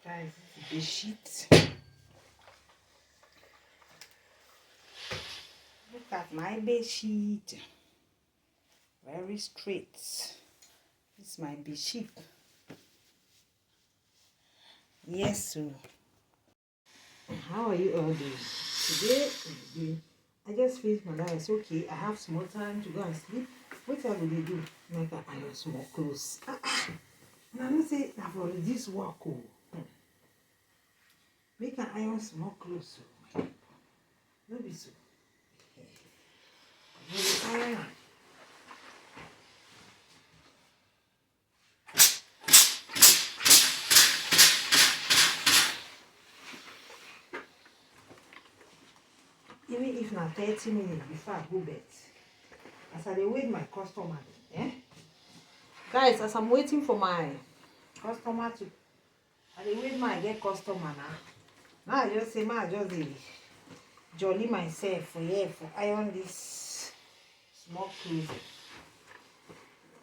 Guys, the sheet. Look at my bed sheet. Very straight. This is my bed sheet. Yes, so how are you all doing? Today, I just feel my life is okay. I have small time to go and sleep. What I will do? Make an iron small clothes. And I don't say I've already this work. Make an iron small clothes. No be so. Iron. Even if not 30 minutes before I go bed. As I wait my customer. Guys, as I'm waiting for my customer to wait my get customer now. Now I just say I just jolly myself for here for iron this small clothes.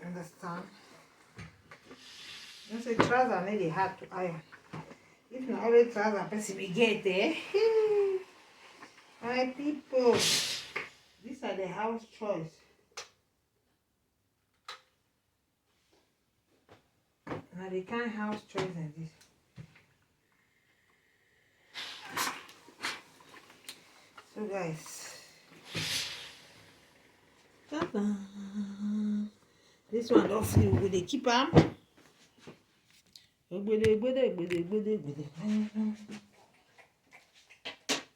Understand? You say trousers need hard to iron. If not always trousers person we get there. My people, these are the house choice. Now they can't house choice in this. So guys, ta-da. This one don't feel with the keep am.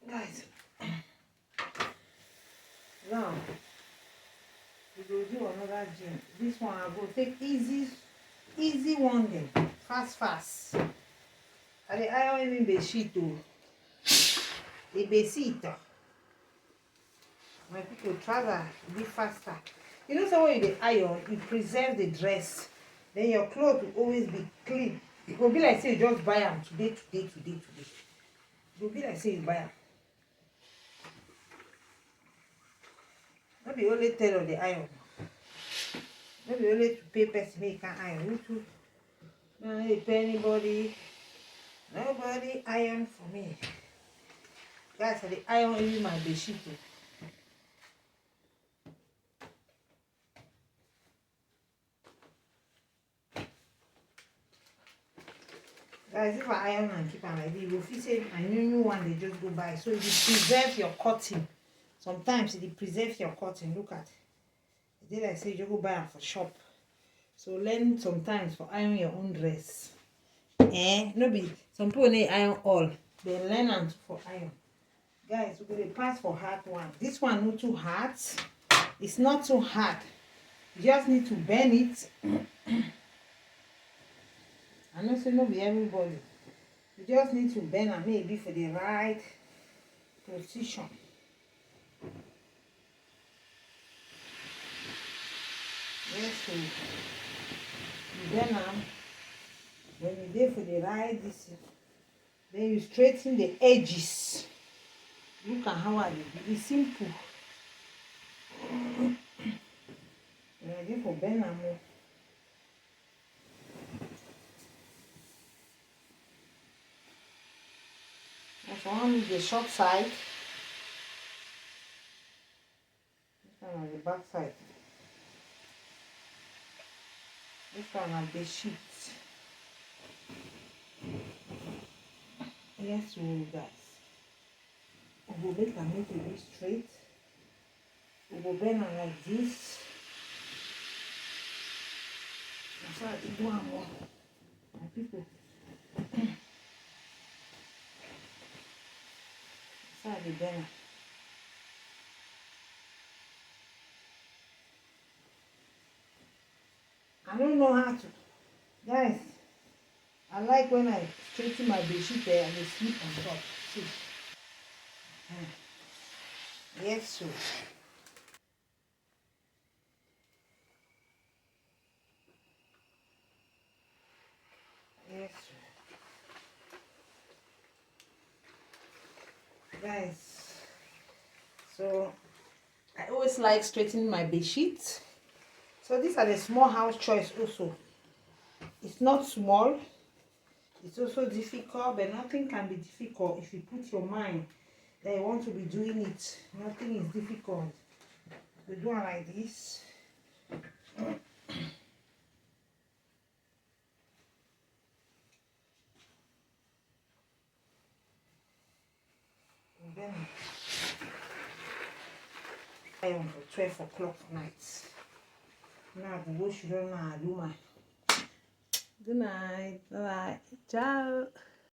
Guys, now we go do another gym. This one I go take easy one then. Fast. And the iron even be sheet too. The bedsheet. My people try to be faster. You know, so when you iron, you preserve the dress. Then your clothes will always be clean. It will be like say you just buy them today. It will be like say you buy them. Not be only tell of the iron. Not be only to pay person make can iron. You too. No need to pay anybody. Nobody iron for me. Guys, the iron even my bedsheet too. Guys, if I iron and keep them like this, you will feel say a new one they just go by. So it preserve your cotton. Sometimes it preserve your cotton. Look at it. Did I say you go buy them for shop? So learn sometimes for iron your own dress. No be some people need iron all. They learn them for iron. Guys, we're going to pass for hard one. This one not too hard. It's not too hard. You just need to bend it. I know say no be everybody. You just need to bend and maybe for the right position. Yes, so you bend them. When you there for the right this, then you straighten the edges. Look at how I do. It's simple. You're ready for bend and move. So one is the short side. This one on the back side. This one on the sheet. Yes, so guys. We will make it be straight. We will bend it like this. That's why I do one more. My people. The bend. I don't know how to. Guys, I like when I straighten my bedsheet there and they sleep on top. See? Yes, so. Yes, sir. Guys, so I always like straightening my bed sheets. So these are the small house choice also. It's not small. It's also difficult, but nothing can be difficult if you put your mind that you want to be doing it. Nothing is difficult. We do it like this. And then I on for 12 o'clock night. Now I go should I do my good night. Bye bye. Ciao.